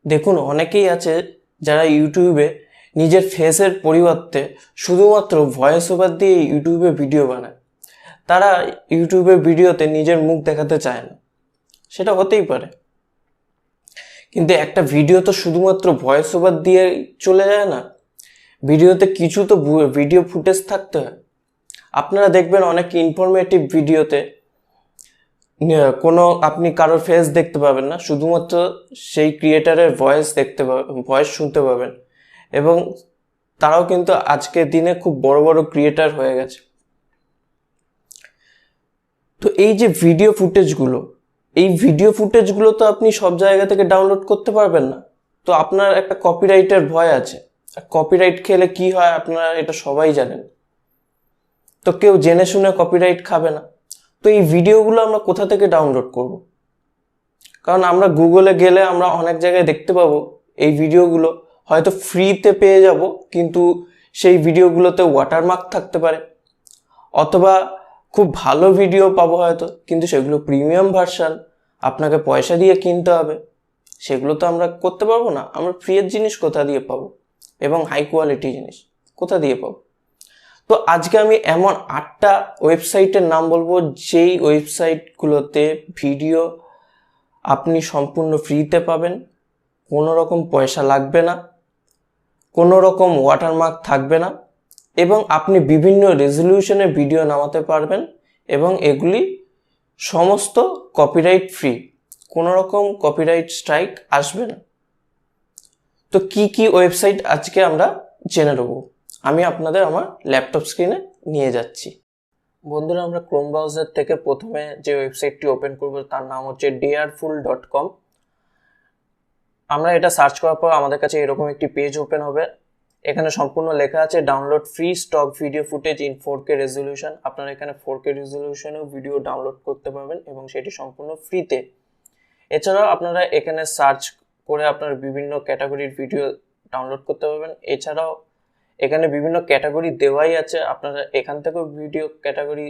দেখুন, অনেকেই আছে যারা ইউটিউবে নিজের ফেসের পরিবর্তে শুধুমাত্র ভয়েস ওভার দিয়ে ইউটিউবে ভিডিও বানায়। তারা ইউটিউবের ভিডিওতে নিজের মুখ দেখাতে চায় না, সেটা হতেই পারে, কিন্তু একটা ভিডিও তো শুধুমাত্র ভয়েস ওভার দিয়ে চলে যায় না। ভিডিওতে কিছু তো ভিডিও ফুটেজ থাকতে হয়। আপনারা দেখবেন অনেক ইনফরমেটিভ ভিডিওতে কোনো আপনি কারোর ফেস দেখতে পাবেন না, শুধুমাত্র সেই ক্রিয়েটারের ভয়েস দেখতে পাবেন, ভয়েস শুনতে পাবেন। এবং তারাও কিন্তু আজকের দিনে খুব বড় বড় ক্রিয়েটার হয়ে গেছে। তো এই যে ভিডিও ফুটেজগুলো তো আপনি সব জায়গা থেকে ডাউনলোড করতে পারবেন না। তো আপনার একটা কপিরাইটের ভয় আছে। কপিরাইট খেলে কি হয় আপনারা এটা সবাই জানেন। তো কেউ জেনে শুনে কপিরাইট খাবে না। তো এই ভিডিওগুলো আমরা কোথা থেকে ডাউনলোড করব? কারণ আমরা গুগলে গেলে আমরা অনেক জায়গায় দেখতে পাবো এই ভিডিওগুলো হয়তো ফ্রিতে পেয়ে যাব, কিন্তু সেই ভিডিওগুলোতে ওয়াটারমার্ক থাকতে পারে, অথবা খুব ভালো ভিডিও পাবো হয়তো, কিন্তু সেগুলো প্রিমিয়াম ভার্সান, আপনাকে পয়সা দিয়ে কিনতে হবে। সেগুলো তো আমরা করতে পারবো না। আমরা ফ্রিয়ের জিনিস কোথা দিয়ে পাবো এবং হাই কোয়ালিটি জিনিস কোথা দিয়ে পাবো? তো আজকে আমি এমন 8টা ওয়েবসাইটের নাম বলবো যেই ওয়েবসাইটগুলোতে ভিডিও আপনি সম্পূর্ণ ফ্রিতে পাবেন, কোনো রকম পয়সা লাগবে না, কোনো রকম ওয়াটারমার্ক থাকবে না, এবং আপনি বিভিন্ন রেজলিউশনে ভিডিও নামাতে পারবেন, এবং এগুলি সমস্ত কপিরাইট ফ্রি, কোনো রকম কপিরাইট স্ট্রাইক আসবে না। তো কি ওয়েবসাইট আজকে আমরা জেনে নেব, আমি আপনাদের আমার ল্যাপটপ স্ক্রিনে নিয়ে যাচ্ছি। বন্ধুরা, আমরা ক্রোম ব্রাউজার থেকে প্রথমে যে ওয়েবসাইটটি ওপেন করব তার নাম হচ্ছে dareful.com। আমরা এটা সার্চ করার পর আমাদের কাছে এরকম একটি পেজ ওপেন হবে। এখানে সম্পূর্ণ লেখা আছে download free stock video footage in 4K resolution. আপনারা এখানে 4K রেজলিউশনেও ভিডিও ডাউনলোড করতে পারবেন এবং সেটি সম্পূর্ণ ফ্রিতে। এছাড়াও আপনারা এখানে সার্চ করে আপনার বিভিন্ন ক্যাটাগরির ভিডিও ডাউনলোড করতে পারবেন। এছাড়াও এখানে বিভিন্ন ক্যাটাগরি দেওয়াই আছে, আপনারা এখান থেকেও ভিডিও ক্যাটাগরি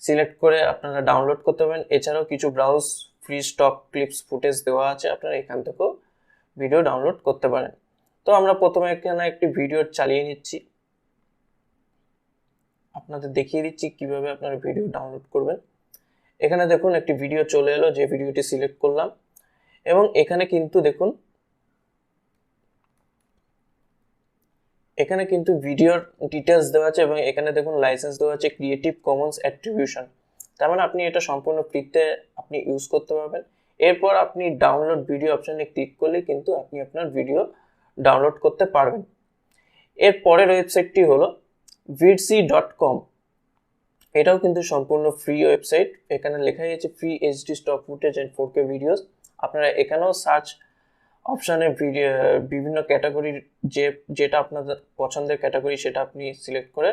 সিলেক্ট করে আপনারা ডাউনলোড করতে পারবেন। এছাড়াও কিছু browse free stock clips footage দেওয়া আছে, আপনারা এখান থেকেও ভিডিও ডাউনলোড করতে পারেন। তো আমরা প্রথমে এখানে একটি ভিডিও চালিয়ে নিচ্ছি, আপনাদের দেখিয়ে দিচ্ছি কিভাবে আপনারা ভিডিও ডাউনলোড করবেন। এখানে দেখুন একটি ভিডিও চলে এলো, যে ভিডিওটি সিলেক্ট করলাম, এবং এখানে কিন্তু দেখুন এখানে কিন্তু ভিডিওর ডিটেলস দেওয়া আছে এবং এখানে দেখুন লাইসেন্স দেওয়া আছে ক্রিয়েটিভ কমন্স অ্যাট্রিবিউশন। তার মানে আপনি এটা সম্পূর্ণ ফ্রিতে আপনি ইউজ করতে পারবেন। এরপর আপনি ডাউনলোড ভিডিও অপশানে ক্লিক করলে কিন্তু আপনি আপনার ভিডিও ডাউনলোড করতে পারবেন। এর পরের ওয়েবসাইটটি হলো vidc.com। এটাও কিন্তু সম্পূর্ণ ফ্রি ওয়েবসাইট। এখানে লেখাই আছে free HD stock footage and 4K videos. আপনারা এখানেও সার্চ অপশানে বিভিন্ন ক্যাটাগরির যেটা আপনাদের পছন্দের ক্যাটাগরি সেটা আপনি সিলেক্ট করে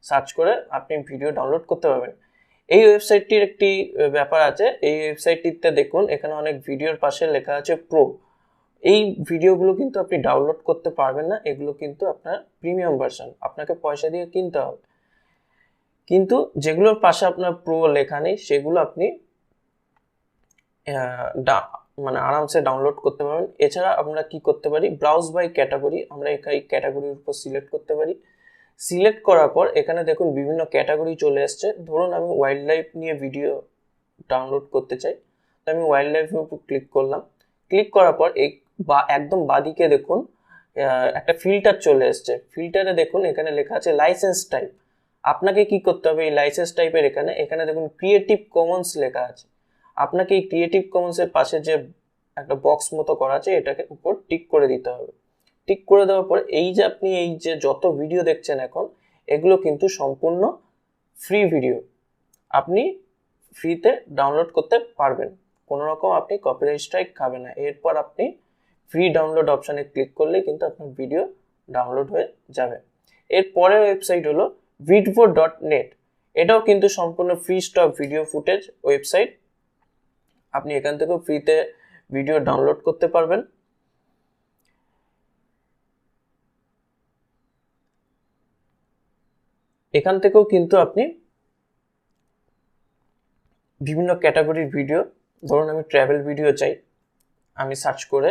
সার্চ করে আপনি ভিডিও ডাউনলোড করতে পারবেন। এই ওয়েবসাইটটির একটি ব্যাপার আছে, এই ওয়েবসাইটটিতে দেখুন এখানে অনেক ভিডিওর পাশে লেখা আছে প্রো। এই ভিডিওগুলো কিন্তু আপনি ডাউনলোড করতে পারবেন না, এগুলো কিন্তু আপনার প্রিমিয়াম ভার্সন, আপনাকে পয়সা দিয়ে কিনতে হবে। কিন্তু যেগুলোর পাশে আপনার প্রো লেখা নেই সেগুলো আপনি মানে আরামসে ডাউনলোড করতে পারবেন। এছাড়া আমরা কি করতে পারি, ব্রাউজ বাই ক্যাটাগরি, আমরা এই ক্যাটাগরির উপর সিলেক্ট করতে পারি। সিলেক্ট করার পর এখানে দেখুন বিভিন্ন ক্যাটাগরি চলে আসছে। ধরুন আমি ওয়াইল্ড লাইফ নিয়ে ভিডিও ডাউনলোড করতে চাই, তো আমি ওয়াইল্ড লাইফের উপর ক্লিক করলাম। ক্লিক করার পর একদম বাদিকে দেখুন একটা ফিল্টার চলে এসছে। ফিল্টারে দেখুন এখানে লেখা আছে লাইসেন্স টাইপ। আপনাকে কি করতে হবে, এই লাইসেন্স টাইপের এখানে দেখুন ক্রিয়েটিভ কমন্স লেখা আছে। আপনাকে এই ক্রিয়েটিভ কমন্সের পাশে যে একটা বক্স মতো করা আছে এটাকে উপর টিক করে দিতে হবে। টিক করে দেওয়ার পর এই যে আপনি এই যে যত ভিডিও দেখছেন এখন, এগুলো কিন্তু সম্পূর্ণ ফ্রি ভিডিও, আপনি ফ্রিতে ডাউনলোড করতে পারবেন, কোনো রকম আপনি কপিরাইট স্ট্রাইক খাবে না। এরপর আপনি ফ্রি ডাউনলোড অপশানে ক্লিক করলে কিন্তু আপনার ভিডিও ডাউনলোড হয়ে যাবে। এর পরের ওয়েবসাইট হলো vidvo.net। এটাও কিন্তু সম্পূর্ণ free stock video footage website, আপনি এখান থেকেও ফ্রিতে ভিডিও ডাউনলোড করতে পারবেন। এখান থেকেও কিন্তু আপনি বিভিন্ন ক্যাটাগরির ভিডিও, ধরুন আমি ট্রাভেল ভিডিও চাই, আমি সার্চ করে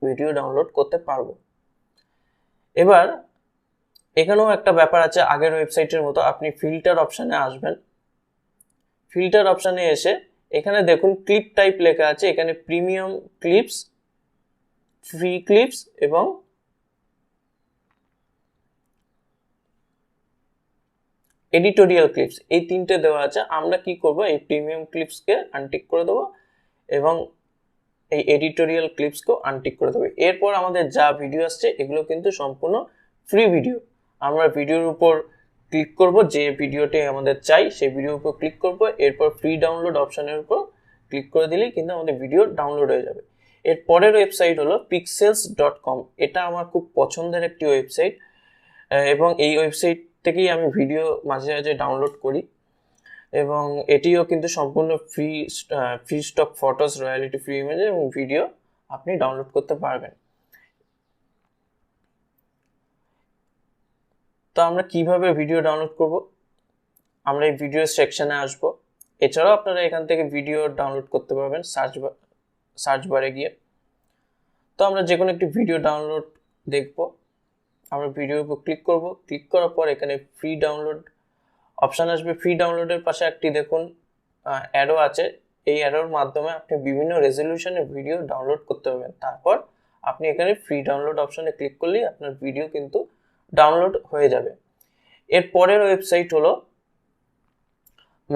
ভিডিও ডাউনলোড করতে পারবো। এবার এখানেও একটা ব্যাপার আছে, আগের ওয়েবসাইটের মতো আপনি ফিল্টার অপশানে আসবেন। ফিল্টার অপশানে এসে এখানে দেখুন ক্লিপ টাইপ লেখা আছে, এখানে প্রিমিয়াম ক্লিপস, ফ্রি ক্লিপস এবং এডিটোরিয়াল ক্লিপস, এই তিনটে দেওয়া আছে। আমরা কি করব, এই প্রিমিয়াম ক্লিপসকে আনটিক করে দেবো এবং এই এডিটোরিয়াল ক্লিপসকেও আনটিক করে দেবো। এরপর আমাদের যা ভিডিও আসছে এগুলো কিন্তু সম্পূর্ণ ফ্রি ভিডিও। আমরা ভিডিওর উপর ক্লিক করব, যে ভিডিওটি আমাদের চাই সেই ভিডিওর উপর ক্লিক করব, এরপর ফ্রি ডাউনলোড অপশনের উপর ক্লিক করে দিলেই কিন্তু আমাদের ভিডিও ডাউনলোড হয়ে যাবে। এর পরের ওয়েবসাইট হলো pixels.com। এটা আমার খুব পছন্দের একটি ওয়েবসাইট এবং এই ওয়েবসাইট থেকেই আমি ভিডিও মাঝে মাঝে ডাউনলোড করি এবং এটিও কিন্তু সম্পূর্ণ free stock photos, royalty free image এবং ভিডিও আপনি ডাউনলোড করতে পারবেন। তো আমরা কিভাবে ভিডিও ডাউনলোড করব, আমরা এই ভিডিও সেকশনে আসব। এছাড়াও আপনারা এখান থেকে ভিডিও ডাউনলোড করতে পারবেন সার্চ বারে গিয়ে। তো আমরা যে কোনো একটি ভিডিও ডাউনলোড দেখব, আমরা ভিডিওর উপর ক্লিক করব। ক্লিক করার পর এখানে ফ্রি ডাউনলোড অপশান আসবে। ফ্রি ডাউনলোডের পাশে একটি দেখুন অ্যারো আছে, এই অ্যারোর মাধ্যমে আপনি বিভিন্ন রেজলিউশনের ভিডিও ডাউনলোড করতে পারবেন। তারপর আপনি এখানে ফ্রি ডাউনলোড অপশানে ক্লিক করলেই আপনার ভিডিও কিন্তু ডাউনলোড হয়ে যাবে। এর পরের ওয়েবসাইট হলো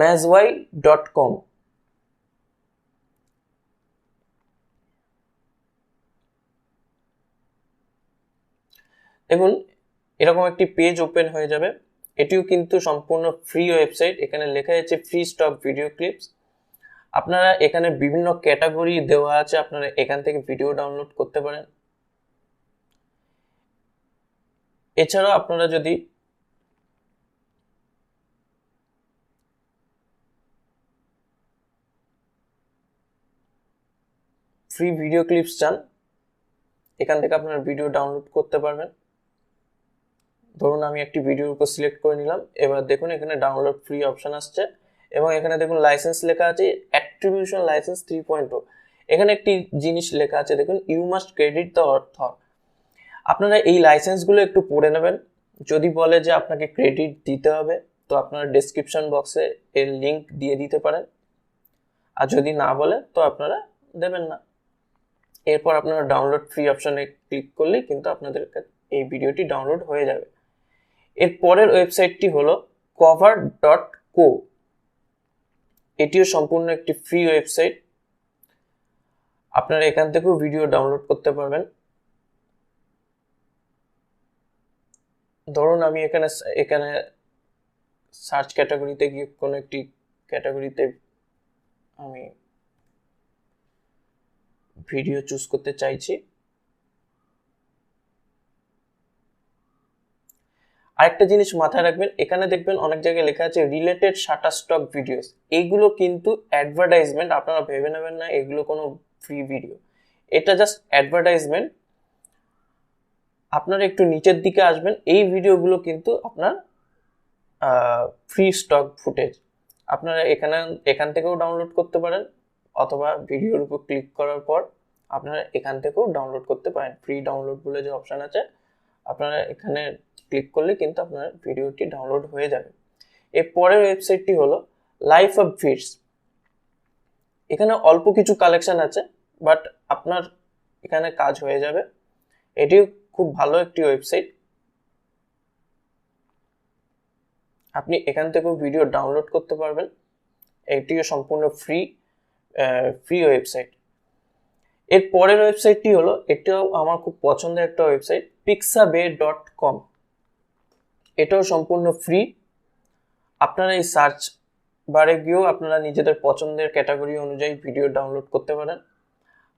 mazwai.com। দেখুন এরকম একটি পেজ ওপেন হয়ে যাবে। এটিও কিন্তু সম্পূর্ণ ফ্রি ওয়েবসাইট। এখানে লেখা আছে ফ্রি স্টক ভিডিও ক্লিপস। আপনারা এখানে বিভিন্ন ক্যাটাগরি দেওয়া আছে, আপনারা এখান থেকে ভিডিও ডাউনলোড করতে পারেন। এছাড়াও আপনারা যদি ফ্রি ভিডিও ক্লিপস চান, এখান থেকে আপনারা ভিডিও ডাউনলোড করতে পারবেন। ধরুন আমি একটি ভিডিওর উপর সিলেক্ট করে নিলাম, এবার দেখুন এখানে ডাউনলোড ফ্রি অপশন আসছে এবং এখানে দেখুন লাইসেন্স লেখা আছে অ্যাট্রিবিউশন লাইসেন্স 3.0। এখানে একটি জিনিস লেখা আছে দেখুন, you must credit the author. আপনারা এই লাইসেন্সগুলো একটু পড়ে নেবেন। যদি বলে যে আপনাকে ক্রেডিট দিতে হবে, তো আপনারা ডেসক্রিপশন বক্সে এর লিঙ্ক দিয়ে দিতে পারেন, আর যদি না বলে তো আপনারা দেবেন না। এরপর আপনারা ডাউনলোড ফ্রি অপশনে ক্লিক করলেই কিন্তু আপনাদের এই ভিডিওটি ডাউনলোড হয়ে যাবে। এর পরের ওয়েবসাইটটি হলো cover.co। এটিও সম্পূর্ণ একটি ফ্রি ওয়েবসাইট, আপনারা এখান থেকেও ভিডিও ডাউনলোড করতে পারবেন। ধরুন আমি এখানে সার্চ ক্যাটাগরিতে গিয়ে কোনো একটি ক্যাটাগরিতে আমি ভিডিও চুজ করতে চাইছি। আরেকটা জিনিস মাথায় রাখবেন, এখানে দেখবেন অনেক জায়গায় লেখা আছে রিলেটেড শাটার স্টক ভিডিওস। এইগুলো কিন্তু অ্যাডভার্টাইজমেন্ট, আপনারা ভেবে নেবেন না এগুলো কোনো ফ্রি ভিডিও, এটা জাস্ট অ্যাডভার্টাইজমেন্ট। আপনারা একটু নিচের দিকে আসবেন, এই ভিডিওগুলো কিন্তু আপনার ফ্রি স্টক ফুটেজ। আপনারা এখান থেকেও ডাউনলোড করতে পারেন, অথবা ভিডিওর উপর ক্লিক করার পর আপনারা এখান থেকেও ডাউনলোড করতে পারেন। ফ্রি ডাউনলোড বলে যে অপশান আছে, আপনারা এখানে ক্লিক করলে কিন্তু আপনার ভিডিওটি ডাউনলোড হয়ে যাবে। এর পরের ওয়েবসাইটটি হলো লাইফ অফ ভিডস। এখানে অল্প কিছু কালেকশন আছে, বাট আপনার এখানে কাজ হয়ে যাবে। এটিও খুব ভালো একটি ওয়েবসাইট, আপনি এখান থেকেও ভিডিও ডাউনলোড করতে পারবেন। এটিও সম্পূর্ণ ফ্রি ওয়েবসাইট। এর পরের ওয়েবসাইটটি হলো, এটাও আমার খুব পছন্দের একটা ওয়েবসাইট, pixabay.com। এটাও সম্পূর্ণ ফ্রি। আপনারা এই সার্চ বারে গিয়েও আপনারা নিজেদের পছন্দের ক্যাটাগরি অনুযায়ী ভিডিও ডাউনলোড করতে পারেন।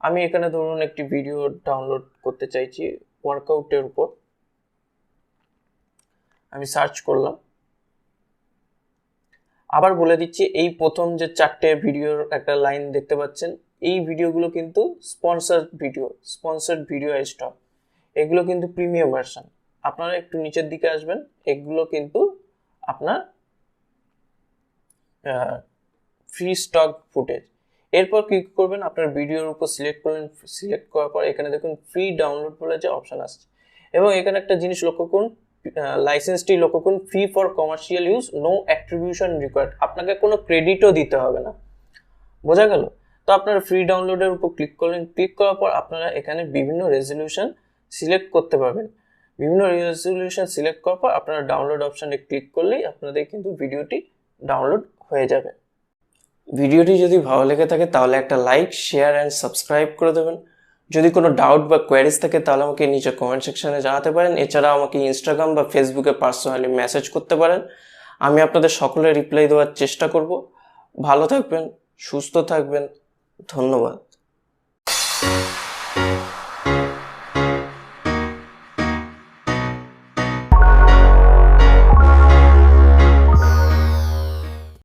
আমি এখানে ধরুন একটি ভিডিও ডাউনলোড করতে চাইছি ওয়ার্কআউটের উপর, আমি সার্চ করলাম। আবার বলে দিচ্ছি, এই প্রথম যে 4টে ভিডিওর একটা লাইন দেখতে পাচ্ছেন, এই ভিডিওগুলো কিন্তু স্পন্সর্ড ভিডিও স্টক, এগুলো কিন্তু প্রিমিয়াম ভার্সন। আপনারা একটু নিচের দিকে আসবেন, এগুলো কিন্তু আপনার ফ্রি স্টক ফুটেজ। এরপর কি করবেন, আপনার ভিডিওর উপর সিলেক্ট করলেন, সিলেক্ট করার পর এখানে দেখুন ফ্রি ডাউনলোড বলে যে অপশন আসছে, এবং এখানে একটা জিনিস লক্ষ্য করুন, লাইসেন্সটি লক্ষ্য করুন, free for commercial use, no attribution required, আপনাকে কোনো ক্রেডিটও দিতে হবে না। বোঝা গেল? তো আপনারা ফ্রি ডাউনলোডের উপর ক্লিক করলেন, ক্লিক করার পর আপনারা এখানে বিভিন্ন রেজলিউশন সিলেক্ট করতে পারবেন। বিভিন্ন রেজলিউশন সিলেক্ট করার পর আপনারা ডাউনলোড অপশানে ক্লিক করলেই আপনাদের কিন্তু ভিডিওটি ডাউনলোড হয়ে যাবে। ভিডিওটি যদি ভালো লেগে থাকে তাহলে একটা লাইক, শেয়ার অ্যান্ড সাবস্ক্রাইব করে দেবেন। যদি কোনো ডাউট বা কোয়ারিজ থাকে তাহলে আমাকে নিচে কমেন্ট সেকশনে জানাতে পারেন। এছাড়াও আমাকে ইনস্টাগ্রাম বা ফেসবুকে পার্সোনালি মেসেজ করতে পারেন, আমি আপনাদের সকলের রিপ্লাই দেওয়ার চেষ্টা করব। ভালো থাকবেন, সুস্থ থাকবেন, ধন্যবাদ।